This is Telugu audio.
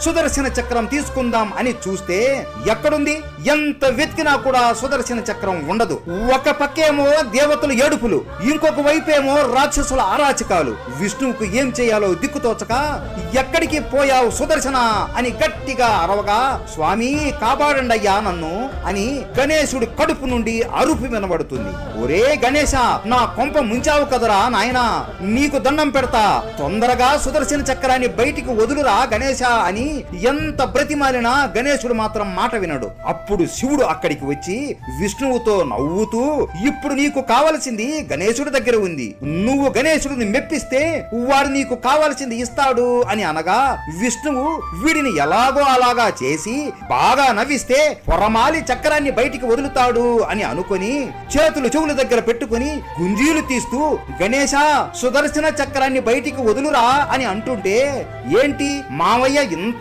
సుదర్శన చక్రం తీసుకుందాం అని చూస్తే ఎక్కడుంది? ఎంత వెతికినా కూడా సుదర్శన చక్రం ఉండదు. ఒక పక్కేమో దేవతలు ఏడుపులు, ఇంకొక వైపేమో రాక్షసుల అరాచకాలు. విష్ణువుకు ఏం చేయాలో దిక్కుతోచక ఎక్కడికి పోయావు సుదర్శన అని గట్టిగా అరవగా, స్వామి కాపాడండయ్యా నన్ను అని గణేశుడి కడుపు నుండి అరుపు వినబడుతుంది. ఒరే గణేశ, నా కొంప ముంచావు కదరా నాయనా, నీకు దండం పెడతా, తొందరగా సుదర్శన చక్రాన్ని బయటికి వదులురా గణేశ అని ఎంత బ్రతిమాలినా గణేశుడు మాత్రం మాట వినడు. అప్పుడు శివుడు అక్కడికి వచ్చి విష్ణువుతో నవ్వుతూ, ఇప్పుడు నీకు కావలసింది గణేశుడి దగ్గర ఉంది, నువ్వు గణేశుడిని మెప్పిస్తే వాడు నీకు కావలసింది ఇస్తాడు అని అనగా, విష్ణువు వీడిని ఎలాగో అలాగా చేసి బాగా నవ్విస్తే పొరమాలి చక్రాన్ని బయటికి వదులుతాడు అని అనుకొని చేతులు చెవుల దగ్గర పెట్టుకుని గుంజీలు తీస్తూ, గణేశ సుదర్శన చక్రాన్ని బయటికి వదులురా అని అంటుంటే, ఏంటి మావయ్య ఇంత